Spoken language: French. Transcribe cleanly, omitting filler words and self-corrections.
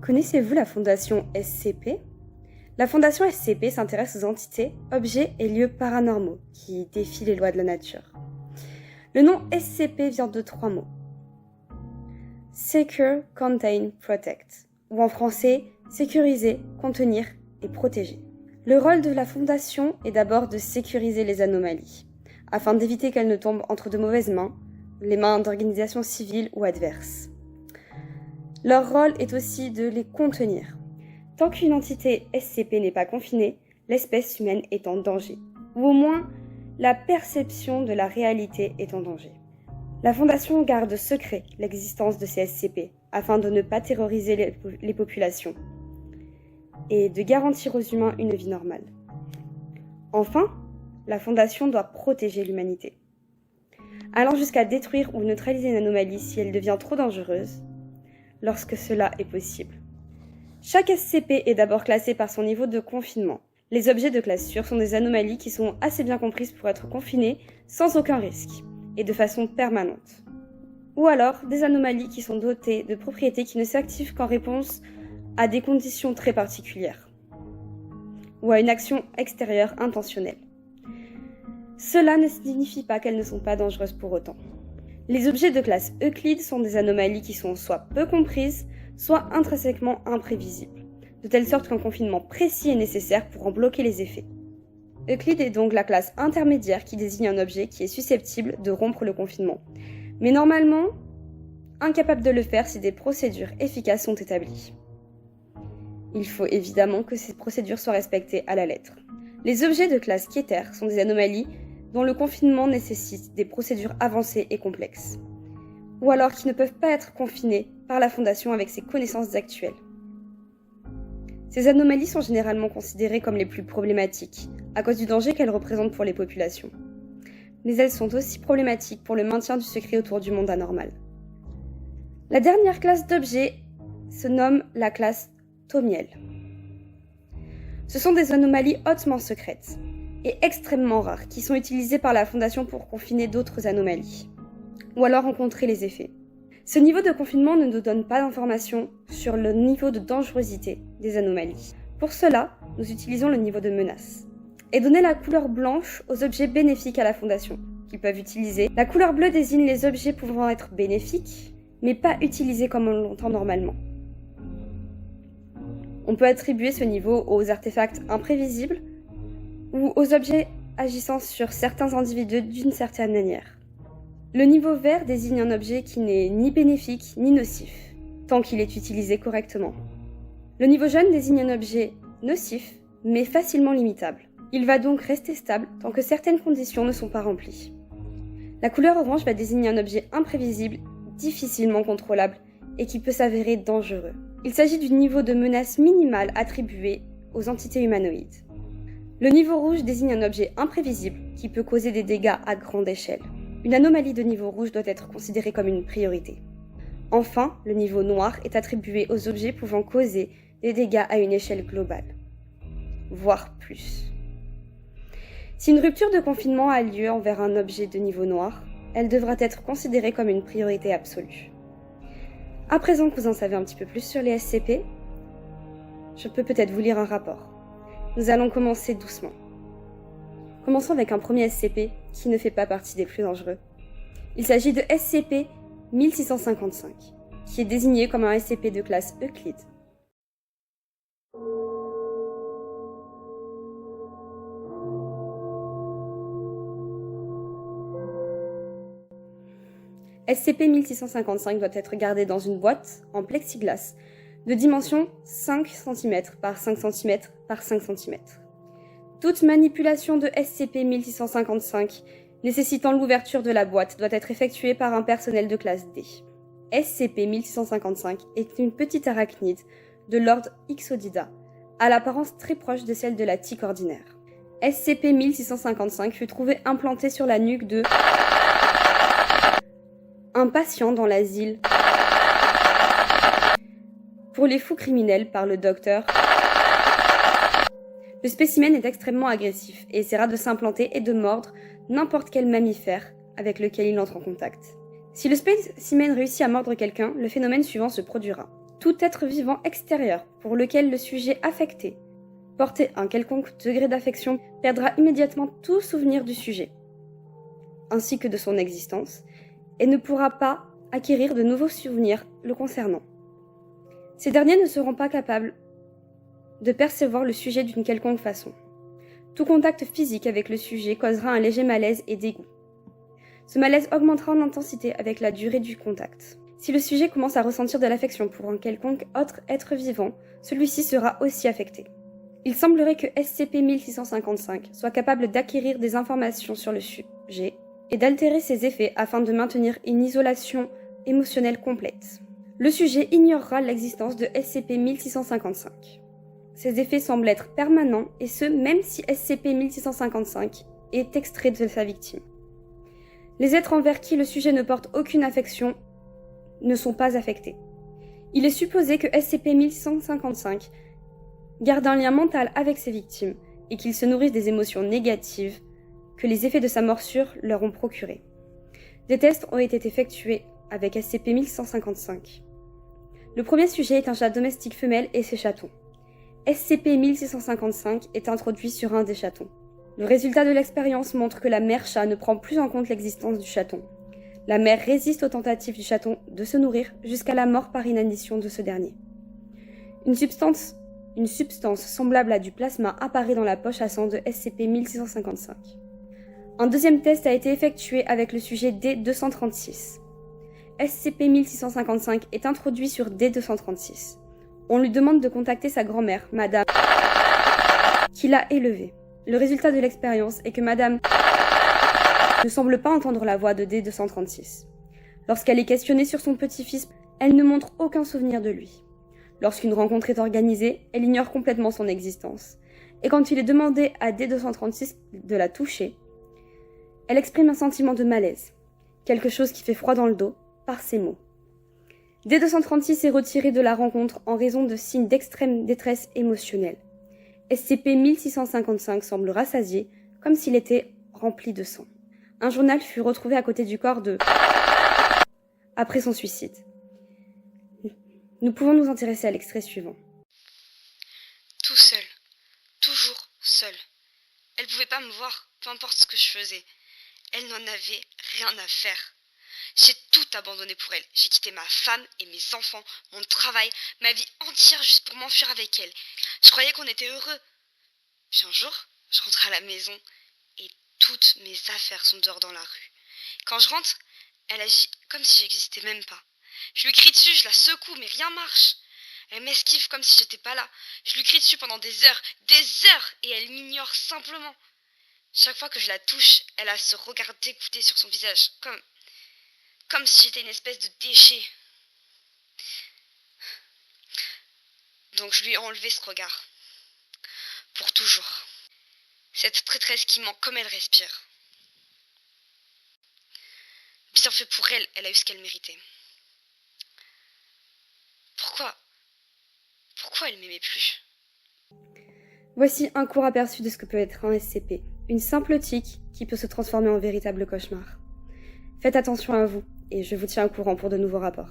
Connaissez-vous la fondation SCP? La fondation SCP s'intéresse aux entités, objets et lieux paranormaux qui défient les lois de la nature. Le nom SCP vient de 3 mots. Secure, Contain, Protect, ou en français, sécuriser, contenir et protéger. Le rôle de la fondation est d'abord de sécuriser les anomalies, afin d'éviter qu'elles ne tombent entre de mauvaises mains, les mains d'organisations civiles ou adverses. Leur rôle est aussi de les contenir. Tant qu'une entité SCP n'est pas confinée, l'espèce humaine est en danger, ou au moins la perception de la réalité est en danger. La Fondation garde secret l'existence de ces SCP, afin de ne pas terroriser les populations, et de garantir aux humains une vie normale. Enfin, la Fondation doit protéger l'humanité, allant jusqu'à détruire ou neutraliser une anomalie si elle devient trop dangereuse, lorsque cela est possible. Chaque SCP est d'abord classé par son niveau de confinement. Les objets de classe sûre sont des anomalies qui sont assez bien comprises pour être confinées sans aucun risque, et de façon permanente. Ou alors des anomalies qui sont dotées de propriétés qui ne s'activent qu'en réponse à des conditions très particulières, ou à une action extérieure intentionnelle. Cela ne signifie pas qu'elles ne sont pas dangereuses pour autant. Les objets de classe Euclide sont des anomalies qui sont soit peu comprises, soit intrinsèquement imprévisibles, de telle sorte qu'un confinement précis est nécessaire pour en bloquer les effets. Euclide est donc la classe intermédiaire qui désigne un objet qui est susceptible de rompre le confinement, mais normalement incapable de le faire si des procédures efficaces sont établies. Il faut évidemment que ces procédures soient respectées à la lettre. Les objets de classe Keter sont des anomalies dont le confinement nécessite des procédures avancées et complexes, ou alors qui ne peuvent pas être confinées par la Fondation avec ses connaissances actuelles. Ces anomalies sont généralement considérées comme les plus problématiques, à cause du danger qu'elles représentent pour les populations. Mais elles sont aussi problématiques pour le maintien du secret autour du monde anormal. La dernière classe d'objets se nomme la classe Thomiel. Ce sont des anomalies hautement secrètes et extrêmement rares qui sont utilisées par la Fondation pour confiner d'autres anomalies, ou alors en contrer les effets. Ce niveau de confinement ne nous donne pas d'informations sur le niveau de dangerosité des anomalies. Pour cela, nous utilisons le niveau de menace. Et donner la couleur blanche aux objets bénéfiques à la Fondation, qu'ils peuvent utiliser. La couleur bleue désigne les objets pouvant être bénéfiques, mais pas utilisés comme on l'entend normalement. On peut attribuer ce niveau aux artefacts imprévisibles ou aux objets agissant sur certains individus d'une certaine manière. Le niveau vert désigne un objet qui n'est ni bénéfique ni nocif, tant qu'il est utilisé correctement. Le niveau jaune désigne un objet nocif, mais facilement limitable. Il va donc rester stable tant que certaines conditions ne sont pas remplies. La couleur orange va désigner un objet imprévisible, difficilement contrôlable et qui peut s'avérer dangereux. Il s'agit du niveau de menace minimal attribué aux entités humanoïdes. Le niveau rouge désigne un objet imprévisible qui peut causer des dégâts à grande échelle. Une anomalie de niveau rouge doit être considérée comme une priorité. Enfin, le niveau noir est attribué aux objets pouvant causer des dégâts à une échelle globale, voire plus. Si une rupture de confinement a lieu envers un objet de niveau noir, elle devra être considérée comme une priorité absolue. À présent que vous en savez un petit peu plus sur les SCP, je peux peut-être vous lire un rapport. Nous allons commencer doucement. Commençons avec un premier SCP qui ne fait pas partie des plus dangereux. Il s'agit de SCP-1655, qui est désigné comme un SCP de classe Euclide. SCP-1655 doit être gardé dans une boîte en plexiglas de dimension 5 cm par 5 cm par 5 cm. Toute manipulation de SCP-1655 nécessitant l'ouverture de la boîte doit être effectuée par un personnel de classe D. SCP-1655 est une petite arachnide de l'ordre Ixodida, à l'apparence très proche de celle de la tique ordinaire. SCP-1655 fut trouvé implanté sur la nuque de un patient dans l'asile pour les fous criminels par le docteur. Le spécimen est extrêmement agressif et essaiera de s'implanter et de mordre n'importe quel mammifère avec lequel il entre en contact. Si le spécimen réussit à mordre quelqu'un, le phénomène suivant se produira. Tout être vivant extérieur pour lequel le sujet affecté portait un quelconque degré d'affection perdra immédiatement tout souvenir du sujet, ainsi que de son existence, et ne pourra pas acquérir de nouveaux souvenirs le concernant. Ces derniers ne seront pas capables de percevoir le sujet d'une quelconque façon. Tout contact physique avec le sujet causera un léger malaise et dégoût. Ce malaise augmentera en intensité avec la durée du contact. Si le sujet commence à ressentir de l'affection pour un quelconque autre être vivant, celui-ci sera aussi affecté. Il semblerait que SCP-1655 soit capable d'acquérir des informations sur le sujet et d'altérer ses effets afin de maintenir une isolation émotionnelle complète. Le sujet ignorera l'existence de SCP-1655. Ces effets semblent être permanents et ce, même si SCP-1655 est extrait de sa victime. Les êtres envers qui le sujet ne porte aucune affection ne sont pas affectés. Il est supposé que SCP-1655 garde un lien mental avec ses victimes et qu'il se nourrisse des émotions négatives que les effets de sa morsure leur ont procurées. Des tests ont été effectués avec SCP-1655. Le premier sujet est un chat domestique femelle et ses chatons. SCP-1655 est introduit sur un des chatons. Le résultat de l'expérience montre que la mère chat ne prend plus en compte l'existence du chaton. La mère résiste aux tentatives du chaton de se nourrir jusqu'à la mort par inanition de ce dernier. Une substance semblable à du plasma apparaît dans la poche à sang de SCP-1655. Un deuxième test a été effectué avec le sujet D236. SCP-1655 est introduit sur D236. On lui demande de contacter sa grand-mère, Madame, qui l'a élevée. Le résultat de l'expérience est que Madame ne semble pas entendre la voix de D236. Lorsqu'elle est questionnée sur son petit-fils, elle ne montre aucun souvenir de lui. Lorsqu'une rencontre est organisée, elle ignore complètement son existence. Et quand il est demandé à D236 de la toucher, elle exprime un sentiment de malaise, quelque chose qui fait froid dans le dos, par ces mots. D236 est retiré de la rencontre en raison de signes d'extrême détresse émotionnelle. SCP-1655 semble rassasié, comme s'il était rempli de sang. Un journal fut retrouvé à côté du corps de après son suicide. Nous pouvons nous intéresser à l'extrait suivant. Tout seul. Toujours seul. Elle pouvait pas me voir, peu importe ce que je faisais. Elle n'en avait rien à faire. J'ai tout abandonné pour elle. J'ai quitté ma femme et mes enfants, mon travail, ma vie entière juste pour m'enfuir avec elle. Je croyais qu'on était heureux. Puis un jour, je rentre à la maison et toutes mes affaires sont dehors dans la rue. Quand je rentre, elle agit comme si j'existais même pas. Je lui crie dessus, je la secoue, mais rien marche. Elle m'esquive comme si j'étais pas là. Je lui crie dessus pendant des heures, et elle m'ignore simplement. Chaque fois que je la touche, elle a ce regard dégoûté sur son visage, comme si j'étais une espèce de déchet. Donc je lui ai enlevé ce regard. Pour toujours. Cette traîtresse qui ment comme elle respire. Bien fait pour elle, elle a eu ce qu'elle méritait. Pourquoi elle m'aimait plus? Voici un court aperçu de ce que peut être un SCP. Une simple tique qui peut se transformer en véritable cauchemar. Faites attention à vous, et je vous tiens au courant pour de nouveaux rapports.